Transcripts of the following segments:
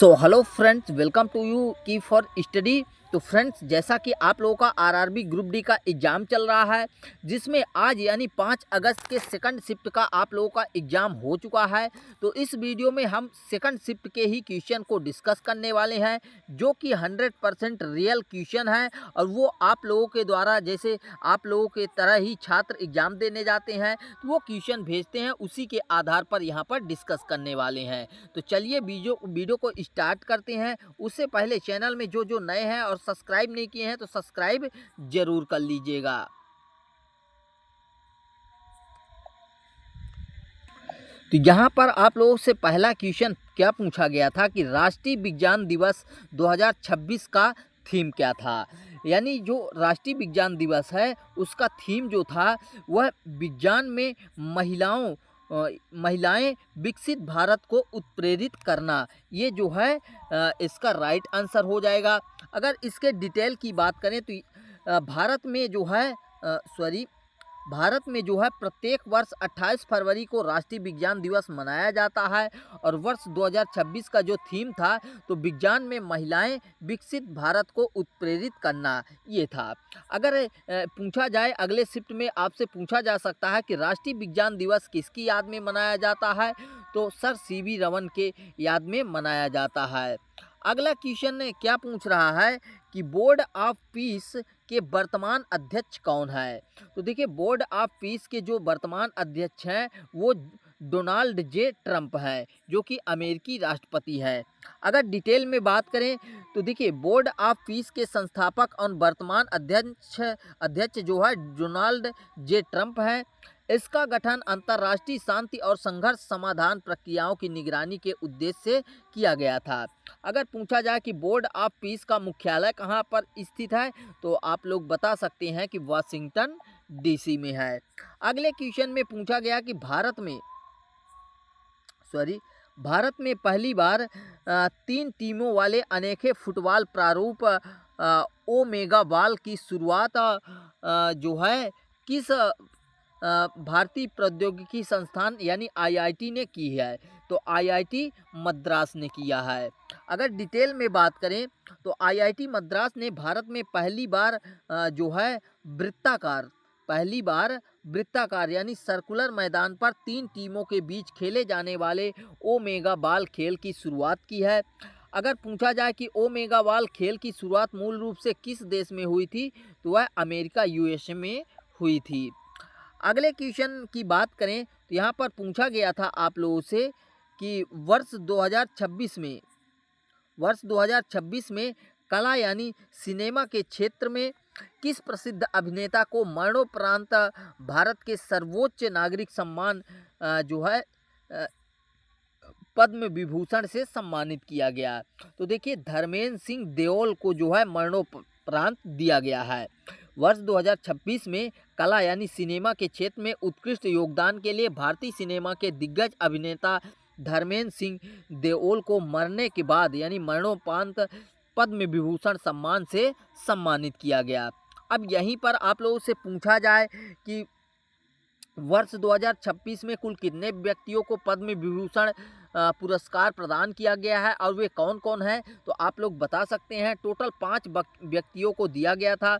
So hello friends, welcome to you key for study. तो friends, जैसा कि आप लोगों का आरआरबी ग्रुप डी का एग्ज़ाम चल रहा है, जिसमें आज यानी 5 अगस्त के सेकंड शिफ्ट का आप लोगों का एग्ज़ाम हो चुका है। तो इस वीडियो में हम सेकंड शिफ्ट के ही क्वेश्चन को डिस्कस करने वाले हैं, जो कि 100% रियल क्वेश्चन है और वो आप लोगों के द्वारा, जैसे आप लोगों के तरह ही छात्र एग्ज़ाम देने जाते हैं तो वो क्वेश्चन भेजते हैं, उसी के आधार पर यहाँ पर डिस्कस करने वाले हैं। तो चलिए वीडियो को स्टार्ट करते हैं। उससे पहले चैनल में जो नए हैं और सब्सक्राइब नहीं किए हैं तो सब्सक्राइब जरूर कर लीजिएगा। तो यहाँ पर आप लोगों से पहला क्वेश्चन क्या पूछा गया था कि राष्ट्रीय विज्ञान दिवस 2026 का थीम क्या था। यानी जो राष्ट्रीय विज्ञान दिवस है उसका थीम जो था वह विज्ञान में महिलाएं विकसित भारत को उत्प्रेरित करना, ये जो है इसका राइट आंसर हो जाएगा। अगर इसके डिटेल की बात करें तो भारत में जो है प्रत्येक वर्ष 28 फरवरी को राष्ट्रीय विज्ञान दिवस मनाया जाता है और वर्ष 2026 का जो थीम था तो विज्ञान में महिलाएं विकसित भारत को उत्प्रेरित करना, ये था। अगर पूछा जाए अगले शिफ्ट में आपसे पूछा जा सकता है कि राष्ट्रीय विज्ञान दिवस किसकी याद में मनाया जाता है, तो सर सीवी रमन के याद में मनाया जाता है। अगला क्वेश्चन क्या पूछ रहा है कि बोर्ड ऑफ पीस के वर्तमान अध्यक्ष कौन है। तो देखिए, बोर्ड ऑफ पीस के जो वर्तमान अध्यक्ष हैं वो डोनाल्ड जे ट्रंप है, जो कि अमेरिकी राष्ट्रपति है। अगर डिटेल में बात करें तो देखिए, बोर्ड ऑफ पीस के संस्थापक और वर्तमान अध्यक्ष जो है डोनाल्ड जे ट्रंप है। इसका गठन अंतर्राष्ट्रीय शांति और संघर्ष समाधान प्रक्रियाओं की निगरानी के उद्देश्य से किया गया था। अगर पूछा जाए कि बोर्ड ऑफ पीस का मुख्यालय कहाँ पर स्थित है, तो आप लोग बता सकते हैं कि वाशिंगटन डीसी में है। अगले क्वेश्चन में पूछा गया कि भारत में पहली बार 3 टीमों वाले अनेखे फुटबॉल प्रारूप ओमेगा बॉल की शुरुआत जो है किस भारतीय प्रौद्योगिकी संस्थान यानी आईआईटी ने की है, तो आईआईटी मद्रास ने किया है। अगर डिटेल में बात करें तो आईआईटी मद्रास ने भारत में पहली बार वृत्ताकार यानी सर्कुलर मैदान पर 3 टीमों के बीच खेले जाने वाले ओमेगा बॉल खेल की शुरुआत की है। अगर पूछा जाए कि ओमेगा बॉल खेल की शुरुआत मूल रूप से किस देश में हुई थी, तो वह अमेरिका यूएसए में हुई थी। अगले क्वेश्चन की बात करें तो यहाँ पर पूछा गया था आप लोगों से कि वर्ष 2026 में कला यानी सिनेमा के क्षेत्र में किस प्रसिद्ध अभिनेता को मरणोपरांत भारत के सर्वोच्च नागरिक सम्मान जो है पद्म विभूषण से सम्मानित किया गया। तो देखिए, धर्मेंद्र सिंह देओल को जो है मरणोपरांत दिया गया है। वर्ष 2026 में कला यानी सिनेमा के क्षेत्र में उत्कृष्ट योगदान के लिए भारतीय सिनेमा के दिग्गज अभिनेता धर्मेंद्र सिंह देओल को मरने के बाद यानी मरणोपरांत पद्म विभूषण सम्मान से सम्मानित किया गया। अब यहीं पर आप लोगों से पूछा जाए कि वर्ष 2026 में कुल कितने व्यक्तियों को पद्म विभूषण पुरस्कार प्रदान किया गया है और वे कौन कौन हैं, तो आप लोग बता सकते हैं। टोटल 5 व्यक्तियों को दिया गया था,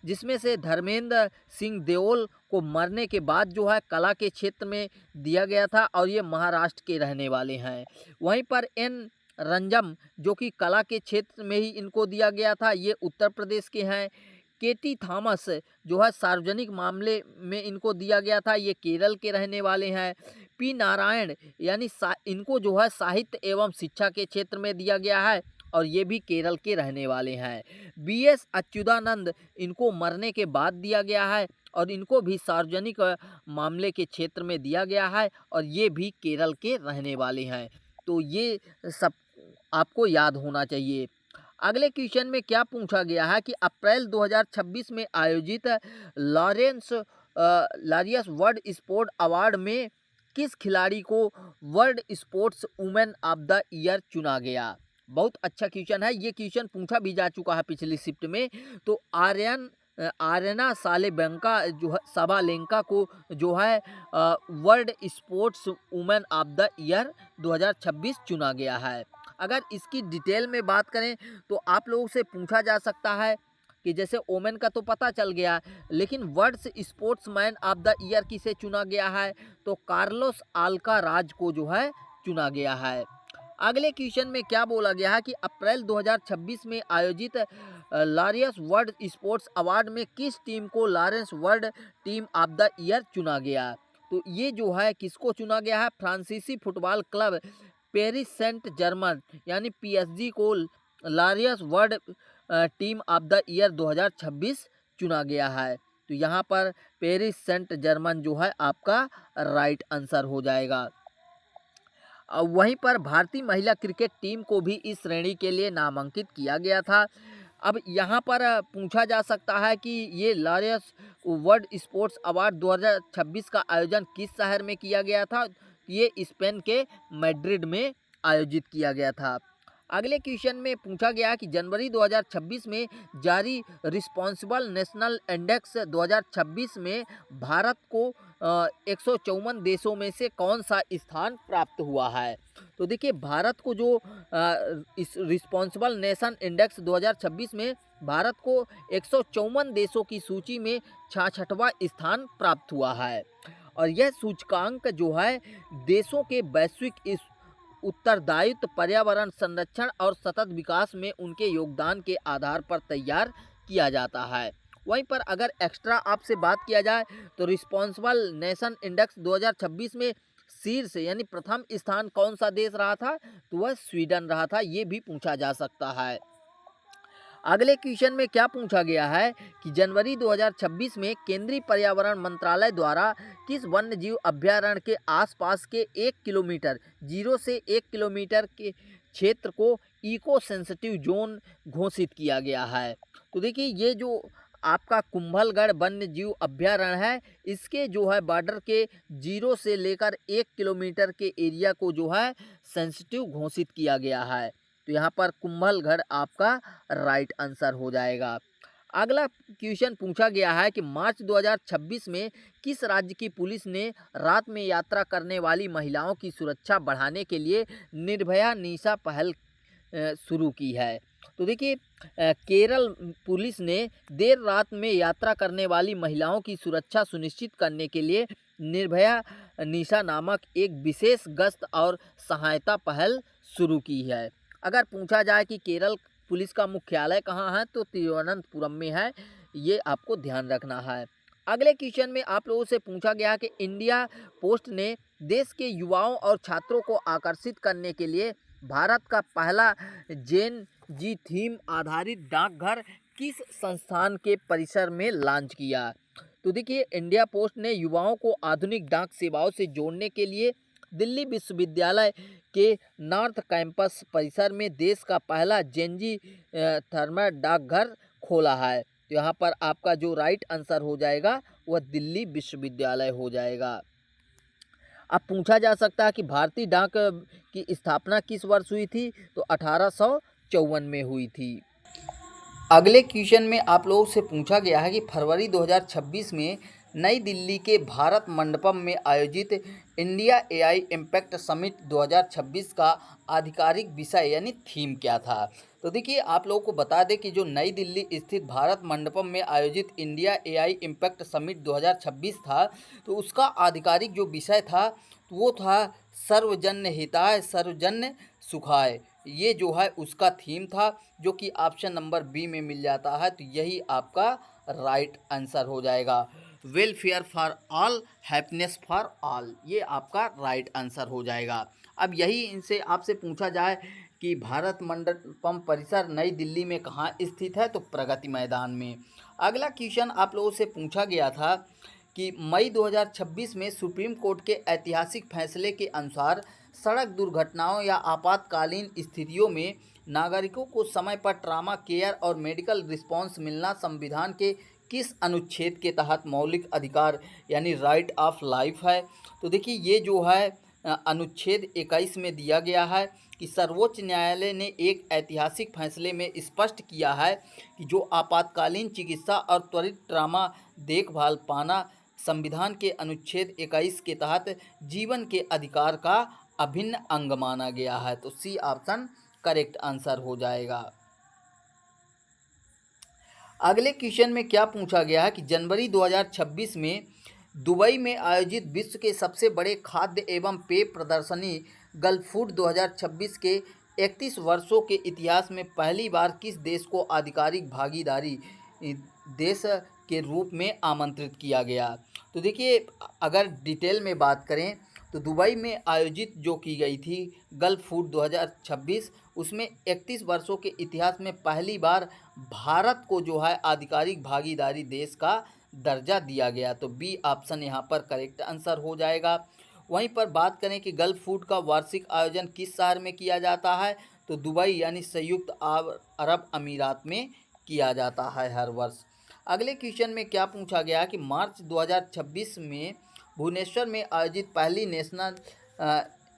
जिसमें से धर्मेंद्र सिंह देओल को मरने के बाद जो है कला के क्षेत्र में दिया गया था और ये महाराष्ट्र के रहने वाले हैं। वहीं पर एन रंजम जो कि कला के क्षेत्र में ही इनको दिया गया था, ये उत्तर प्रदेश के हैं। केटी थॉमस जो है सार्वजनिक मामले में इनको दिया गया था, ये केरल के रहने वाले हैं। पी नारायण यानी इनको जो है साहित्य एवं शिक्षा के क्षेत्र में दिया गया है और ये भी केरल के रहने वाले हैं। बीएस अच्युतानंद इनको मरने के बाद दिया गया है और इनको भी सार्वजनिक मामले के क्षेत्र में दिया गया है और ये भी केरल के रहने वाले हैं। तो ये सब आपको याद होना चाहिए। अगले क्वेश्चन में क्या पूछा गया है कि अप्रैल 2026 में आयोजित लॉरियस वर्ल्ड स्पोर्ट अवार्ड में किस खिलाड़ी को world sports women of the year चुना गया। बहुत अच्छा क्वेश्चन है, ये क्वेश्चन पूछा भी जा चुका है पिछली शिफ्ट में। तो आर्यना साबालेंका को जो है world sports women of the year 2026 चुना गया है। अगर इसकी डिटेल में बात करें तो आप लोगों से पूछा जा सकता है कि जैसे ओमेन का तो पता चल गया, लेकिन world sportsman of the year किसे चुना गया है, तो कार्लोस अल्काराज को जो है चुना गया है। अगले क्वेश्चन में क्या बोला गया है कि अप्रैल 2026 में आयोजित लॉरेंस वर्ल्ड स्पोर्ट्स अवार्ड में किस टीम को Laureus world team of the year चुना गया। तो ये जो है किसको चुना गया है, फ्रांसीसी football club Paris Saint Germain यानी PSG को Laureus world team of the year 2026 चुना गया है। तो यहाँ पर पेरिस सेंट जर्मन जो है आपका राइट आंसर हो जाएगा। वहीं पर भारतीय महिला क्रिकेट टीम को भी इस श्रेणी के लिए नामांकित किया गया था। अब यहाँ पर पूछा जा सकता है कि ये लॉरेंस वर्ल्ड स्पोर्ट्स अवार्ड 2026 का आयोजन किस शहर में किया गया था। ये स्पेन के मैड्रिड में आयोजित किया गया था। अगले क्वेश्चन में पूछा गया कि जनवरी 2026 में जारी रिस्पॉन्सिबल नेशनल इंडेक्स 2026 में भारत को 154 देशों में से कौन सा स्थान प्राप्त हुआ है। तो देखिए भारत को जो इस रिस्पॉन्सिबल नेशन इंडेक्स 2026 में भारत को 154 देशों की सूची में 66वां स्थान प्राप्त हुआ है। और यह सूचकांक जो है देशों के वैश्विक उत्तरदायित्व, पर्यावरण संरक्षण और सतत विकास में उनके योगदान के आधार पर तैयार किया जाता है। वहीं पर अगर एक्स्ट्रा आपसे बात किया जाए तो रिस्पॉन्सिबल नेशन इंडेक्स 2026 में शीर्ष यानी प्रथम स्थान कौन सा देश रहा था, तो वह स्वीडन रहा था। ये भी पूछा जा सकता है। अगले क्वेश्चन में क्या पूछा गया है कि जनवरी 2026 में केंद्रीय पर्यावरण मंत्रालय द्वारा किस वन्यजीव अभ्यारण्य के आसपास के 1 किलोमीटर 0 से 1 किलोमीटर के क्षेत्र को इको सेंसिटिव जोन घोषित किया गया है। तो देखिए ये जो आपका कुंभलगढ़ वन्यजीव अभ्यारण्य है, इसके जो है बॉर्डर के 0 से लेकर 1 किलोमीटर के एरिया को जो है सेंसिटिव घोषित किया गया है। तो यहाँ पर कुंभलगढ़ आपका राइट आंसर हो जाएगा। अगला क्वेश्चन पूछा गया है कि मार्च 2026 में किस राज्य की पुलिस ने रात में यात्रा करने वाली महिलाओं की सुरक्षा बढ़ाने के लिए निर्भया निशा पहल शुरू की है। तो देखिए केरल पुलिस ने देर रात में यात्रा करने वाली महिलाओं की सुरक्षा सुनिश्चित करने के लिए निर्भया निशा नामक एक विशेष गश्त और सहायता पहल शुरू की है। अगर पूछा जाए कि केरल पुलिस का मुख्यालय कहाँ है, तो तिरुवनंतपुरम में है। ये आपको ध्यान रखना है। अगले क्वेश्चन में आप लोगों से पूछा गया कि इंडिया पोस्ट ने देश के युवाओं और छात्रों को आकर्षित करने के लिए भारत का पहला जेन जी थीम आधारित डाकघर किस संस्थान के परिसर में लॉन्च किया। तो देखिए इंडिया पोस्ट ने युवाओं को आधुनिक डाक सेवाओं से जोड़ने के लिए दिल्ली विश्वविद्यालय के नॉर्थ कैंपस परिसर में देश का पहला जेनजी थर्मल डाकघर खोला है। तो यहाँ पर आपका जो राइट आंसर हो जाएगा वह दिल्ली विश्वविद्यालय हो जाएगा। अब पूछा जा सकता है कि भारतीय डाक की स्थापना किस वर्ष हुई थी, तो 1854 में हुई थी। अगले क्वेश्चन में आप लोगों से पूछा गया है कि फरवरी 2026 में नई दिल्ली के भारत मंडपम में आयोजित इंडिया AI इम्पैक्ट समिट 2026 का आधिकारिक विषय यानी थीम क्या था। तो देखिए आप लोगों को बता दें कि जो नई दिल्ली स्थित भारत मंडपम में आयोजित इंडिया AI इम्पैक्ट समिट 2026 था, तो उसका आधिकारिक जो विषय था वो था सर्वजन हिताय सर्वजन सुखाय। ये जो है उसका थीम था, जो कि ऑप्शन नंबर बी में मिल जाता है। तो यही आपका राइट आंसर हो जाएगा। Welfare for all, happiness for all, ये आपका राइट आंसर हो जाएगा। अब यही इनसे आपसे पूछा जाए कि भारत मंडपम परिसर नई दिल्ली में कहाँ स्थित है, तो प्रगति मैदान में। अगला क्वेश्चन आप लोगों से पूछा गया था कि मई 2026 में सुप्रीम कोर्ट के ऐतिहासिक फैसले के अनुसार सड़क दुर्घटनाओं या आपातकालीन स्थितियों में नागरिकों को समय पर ट्रॉमा केयर और मेडिकल रिस्पॉन्स मिलना संविधान के किस अनुच्छेद के तहत मौलिक अधिकार यानी राइट ऑफ लाइफ है। तो देखिए ये जो है अनुच्छेद 21 में दिया गया है कि सर्वोच्च न्यायालय ने एक ऐतिहासिक फैसले में स्पष्ट किया है कि जो आपातकालीन चिकित्सा और त्वरित ट्रॉमा देखभाल पाना संविधान के अनुच्छेद 21 के तहत जीवन के अधिकार का अभिन्न अंग माना गया है। तो सी ऑप्शन करेक्ट आंसर हो जाएगा। अगले क्वेश्चन में क्या पूछा गया है कि जनवरी 2026 में दुबई में आयोजित विश्व के सबसे बड़े खाद्य एवं पेय प्रदर्शनी गल्फ फूड 2026 के 31 वर्षों के इतिहास में पहली बार किस देश को आधिकारिक भागीदारी देश के रूप में आमंत्रित किया गया। तो देखिए, अगर डिटेल में बात करें तो दुबई में आयोजित जो की गई थी गल्फ फूड 2026, उसमें 31 वर्षों के इतिहास में पहली बार भारत को जो है आधिकारिक भागीदारी देश का दर्जा दिया गया। तो बी ऑप्शन यहाँ पर करेक्ट आंसर हो जाएगा। वहीं पर बात करें कि गल्फ फूड का वार्षिक आयोजन किस शहर में किया जाता है, तो दुबई यानी संयुक्त अरब अमीरात में किया जाता है हर वर्ष। अगले क्वेश्चन में क्या पूछा गया कि मार्च 2026 में भुवनेश्वर में आयोजित पहली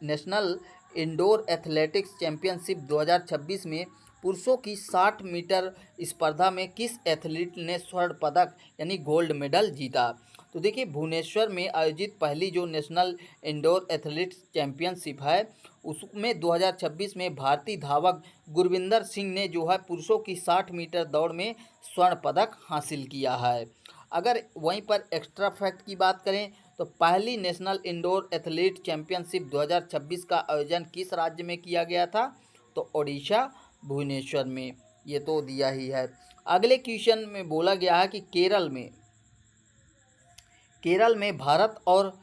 नेशनल इंडोर एथलेटिक्स चैंपियनशिप 2026 में पुरुषों की 60 मीटर स्पर्धा में किस एथलीट ने स्वर्ण पदक यानी गोल्ड मेडल जीता। तो देखिए, भुवनेश्वर में आयोजित पहली जो नेशनल इंडोर एथलेटिक्स चैंपियनशिप है उसमें 2026 में भारतीय धावक गुरविंदर सिंह ने जो है पुरुषों की 60 मीटर दौड़ में स्वर्ण पदक हासिल किया है। अगर वहीं पर एक्स्ट्रा फैक्ट की बात करें तो पहली नेशनल इंडोर एथलीट चैंपियनशिप 2026 का आयोजन किस राज्य में किया गया था, तो ओडिशा भुवनेश्वर में। ये तो दिया ही है। अगले क्वेश्चन में बोला गया है कि केरल में भारत और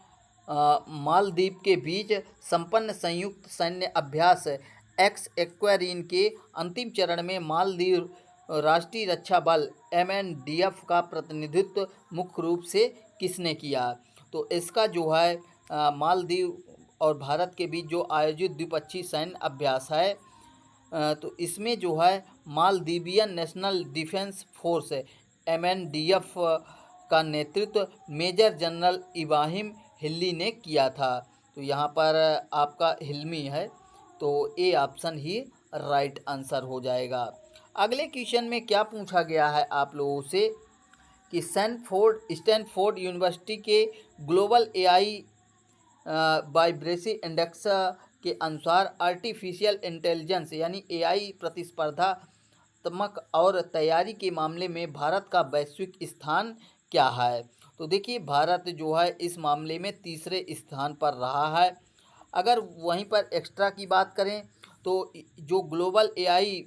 मालदीव के बीच संपन्न संयुक्त सैन्य अभ्यास एक्स एक्वेरिन के अंतिम चरण में मालदीव राष्ट्रीय रक्षा बल MNDF का प्रतिनिधित्व मुख्य रूप से किसने किया। तो इसका जो है मालदीव और भारत के बीच जो आयोजित द्विपक्षीय सैन्य अभ्यास है तो इसमें जो है Maldivian national defence force MNDF का नेतृत्व मेजर जनरल इब्राहिम हिल्ली ने किया था। तो यहाँ पर आपका हिल्मी है, तो A option he right answer हो जाएगा। अगले क्वेश्चन में क्या पूछा गया है आप लोगों से कि स्टैनफोर्ड यूनिवर्सिटी के ग्लोबल AI वाइब्रेसी इंडेक्स के अनुसार आर्टिफिशियल इंटेलिजेंस यानी AI प्रतिस्पर्धात्मक और तैयारी के मामले में भारत का वैश्विक स्थान क्या है। तो देखिए, भारत जो है इस मामले में तीसरे स्थान पर रहा है। अगर वहीं पर एक्स्ट्रा की बात करें तो जो ग्लोबल AI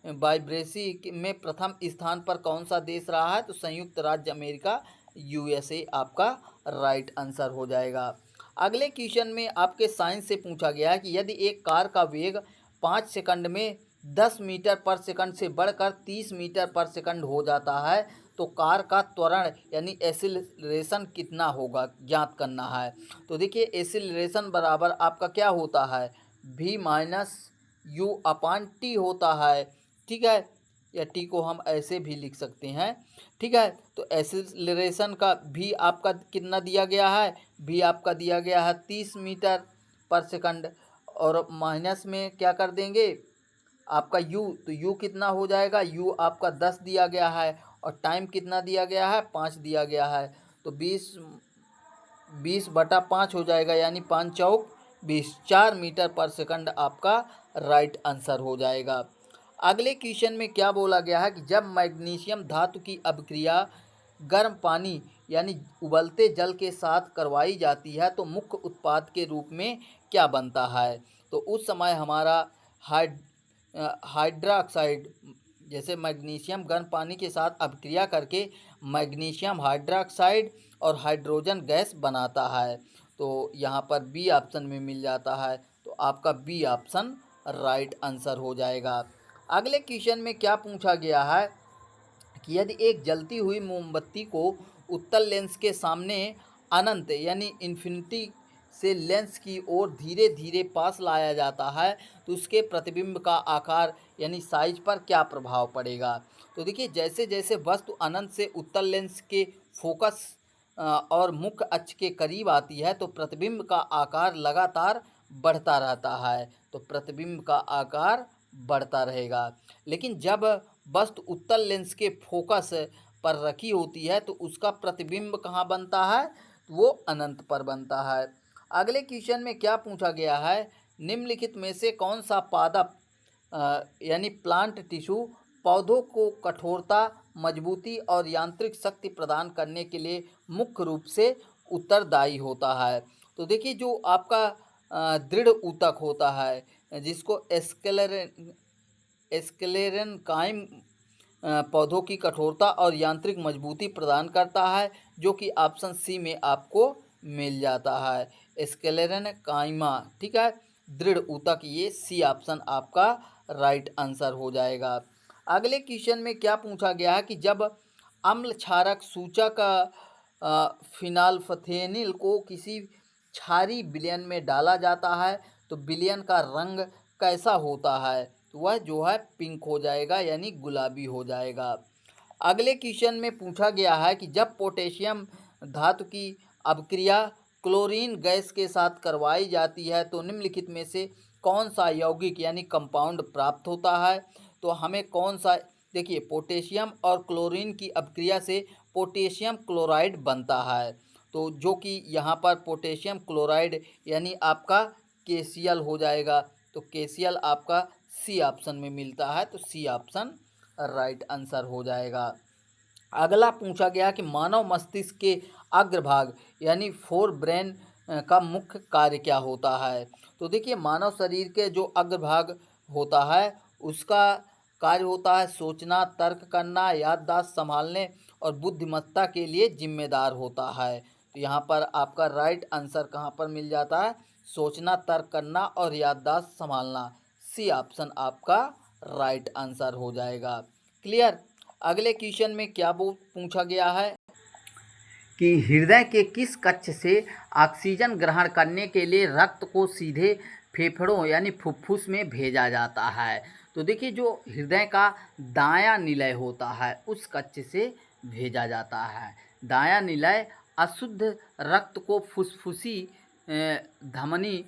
वाइब्रेसी में प्रथम स्थान पर कौन सा देश रहा है, तो संयुक्त राज्य अमेरिका USA आपका राइट आंसर हो जाएगा। अगले क्वेश्चन में आपके साइंस से पूछा गया है कि यदि एक कार का वेग 5 सेकंड में 10 मीटर पर सेकंड से बढ़कर 30 मीटर पर सेकंड हो जाता है तो कार का त्वरण यानी एक्सीलरेशन कितना होगा, ज्ञात करना है। तो देखिए, एक्सीलरेशन बराबर आपका क्या होता है, v-u/t होता है। ठीक है, या टी को हम ऐसे भी लिख सकते हैं। ठीक है, तो एक्सीलरेशन का भी आपका कितना दिया गया है, भी आपका दिया गया है 30 मीटर पर सेकंड और माइनस में क्या कर देंगे आपका u, तो u कितना हो जाएगा, u आपका 10 दिया गया है और टाइम कितना दिया गया है, 5 दिया गया है। तो 20/5 हो जाएगा यानी 5 चौक 20, 4 मीटर पर सेकंड आपका राइट आंसर हो जाएगा। अगले क्वेश्चन में क्या बोला गया है कि जब मैग्नीशियम धातु की अभिक्रिया गर्म पानी यानी उबलते जल के साथ करवाई जाती है तो मुख्य उत्पाद के रूप में क्या बनता है। तो उस समय हमारा हाइड्रोक्साइड, जैसे मैग्नीशियम गर्म पानी के साथ अभिक्रिया करके मैग्नीशियम हाइड्रोक्साइड और हाइड्रोजन गैस बनाता है। तो यहाँ पर बी ऑप्शन में मिल जाता है, तो आपका बी ऑप्शन राइट आंसर हो जाएगा। अगले क्वेश्चन में क्या पूछा गया है कि यदि एक जलती हुई मोमबत्ती को उत्तल लेंस के सामने अनंत यानी इन्फिनिटी से लेंस की ओर धीरे धीरे पास लाया जाता है तो उसके प्रतिबिंब का आकार यानी साइज पर क्या प्रभाव पड़ेगा। तो देखिए, जैसे जैसे वस्तु अनंत से उत्तल लेंस के फोकस और मुख्य अक्ष के करीब आती है तो प्रतिबिंब का आकार लगातार बढ़ता रहता है, तो प्रतिबिंब का आकार बढ़ता रहेगा। लेकिन जब वस्तु उत्तल लेंस के फोकस पर रखी होती है तो उसका प्रतिबिंब कहाँ बनता है, वो अनंत पर बनता है। अगले क्वेश्चन में क्या पूछा गया है, निम्नलिखित में से कौन सा पादप यानी प्लांट टिश्यू पौधों को कठोरता, मजबूती और यांत्रिक शक्ति प्रदान करने के लिए मुख्य रूप से उत्तरदायी होता है। तो देखिए जो आपका दृढ़ ऊतक होता है जिसको एस्केलेरेनकाइम पौधों की कठोरता और यांत्रिक मजबूती प्रदान करता है, जो कि ऑप्शन सी में आपको मिल जाता है, एस्केलेरेनकाइमा। ठीक है, दृढ़ ऊतक, ये सी ऑप्शन आपका राइट आंसर हो जाएगा। अगले क्वेश्चन में क्या पूछा गया है कि जब अम्ल क्षारक सूचक फिनाल्फथेनिल को किसी क्षारीय विलयन में डाला जाता है तो विलयन का रंग कैसा होता है? तो वह जो है पिंक हो जाएगा, यानी गुलाबी हो जाएगा। अगले क्वेश्चन में पूछा गया है कि जब पोटेशियम धातु की अपक्रिया क्लोरीन गैस के साथ करवाई जाती है तो निम्नलिखित में से कौन सा यौगिक यानी कंपाउंड प्राप्त होता है? तो हमें कौन सा, देखिए पोटेशियम और क्लोरीन की अपक्रिया से पोटेशियम क्लोराइड बनता है, तो जो कि यहाँ पर पोटेशियम क्लोराइड यानी आपका KCl हो जाएगा। तो KCl आपका सी ऑप्शन में मिलता है, तो सी ऑप्शन राइट आंसर हो जाएगा। अगला पूछा गया कि मानव मस्तिष्क के अग्रभाग यानी फोर ब्रेन का मुख्य कार्य क्या होता है? तो देखिए मानव शरीर के जो अग्रभाग होता है उसका कार्य होता है सोचना, तर्क करना, याददाश्त संभालने और बुद्धिमत्ता के लिए जिम्मेदार होता है। तो यहाँ पर आपका राइट आंसर कहाँ पर मिल जाता है? सोचना, तर्क करना और याददाश्त संभालना, सी ऑप्शन आपका राइट आंसर हो जाएगा। क्लियर। अगले क्वेश्चन में क्या पूछा गया है कि हृदय के किस कक्ष से ऑक्सीजन ग्रहण करने के लिए रक्त को सीधे फेफड़ों यानी फुफ्फुस में भेजा जाता है? तो देखिए जो हृदय का दायां निलय होता है उस कक्ष से भेजा जाता है। दायां निलय अशुद्ध रक्त को फुसफुसी धमनी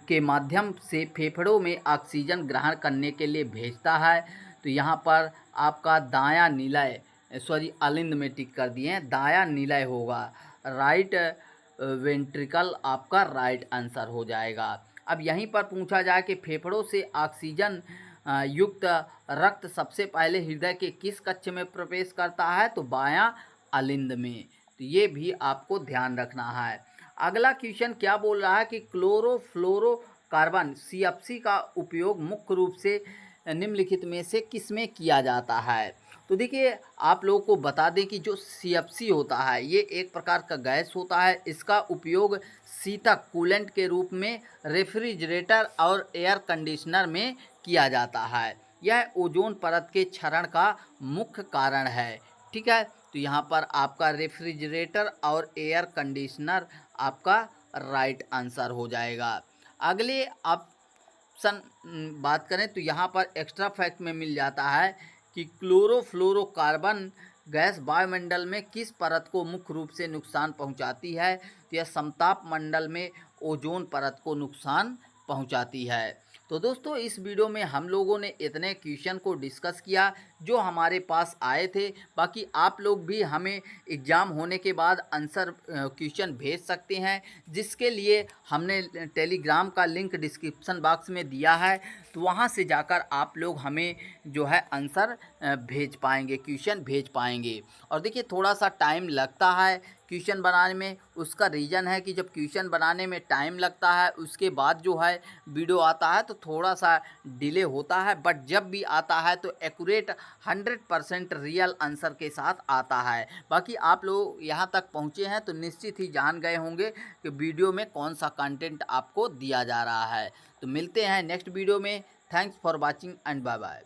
के माध्यम से फेफड़ों में ऑक्सीजन ग्रहण करने के लिए भेजता है। तो यहाँ पर आपका दायां निलय, सॉरी अलिंद में टिक कर दिए हैं, दायां निलय होगा, राइट वेंट्रिकल आपका राइट आंसर हो जाएगा। अब यहीं पर पूछा जाए कि फेफड़ों से ऑक्सीजन युक्त रक्त सबसे पहले हृदय के किस कक्ष में प्रवेश करता है? तो बायां अलिंद में। तो ये भी आपको ध्यान रखना है। अगला क्वेश्चन क्या बोल रहा है कि क्लोरोफ्लोरोकार्बन CFC का उपयोग मुख्य रूप से निम्नलिखित में से किस में किया जाता है? तो देखिए आप लोगों को बता दें कि जो CFC होता है ये एक प्रकार का गैस होता है। इसका उपयोग शीतक कूलेंट के रूप में रेफ्रिजरेटर और एयर कंडीशनर में किया जाता है। यह ओजोन परत के क्षरण का मुख्य कारण है। ठीक है, तो यहाँ पर आपका रेफ्रिजरेटर और एयर कंडीशनर आपका राइट आंसर हो जाएगा। अगले ऑप्शन बात करें तो यहाँ पर एक्स्ट्रा फैक्ट में मिल जाता है कि क्लोरोफ्लोरोकार्बन गैस वायुमंडल में किस परत को मुख्य रूप से नुकसान पहुंचाती है? तो यह समताप मंडल में ओजोन परत को नुकसान पहुंचाती है। तो दोस्तों इस वीडियो में हम लोगों ने इतने क्वेश्चन को डिस्कस किया जो हमारे पास आए थे। बाकी आप लोग भी हमें एग्ज़ाम होने के बाद आंसर क्वेश्चन भेज सकते हैं, जिसके लिए हमने टेलीग्राम का लिंक डिस्क्रिप्शन बॉक्स में दिया है। तो वहां से जाकर आप लोग हमें जो है आंसर भेज पाएंगे, क्वेश्चन भेज पाएंगे। और देखिए थोड़ा सा टाइम लगता है क्वेश्चन बनाने में। उसका रीज़न है कि जब क्वेश्चन बनाने में टाइम लगता है उसके बाद जो है वीडियो आता है तो थोड़ा सा डिले होता है, बट जब भी आता है तो एक्यूरेट 100% रियल आंसर के साथ आता है। बाकी आप लोग यहाँ तक पहुँचे हैं तो निश्चित ही जान गए होंगे कि वीडियो में कौन सा कंटेंट आपको दिया जा रहा है। तो मिलते हैं नेक्स्ट वीडियो में। Thanks for watching and bye bye.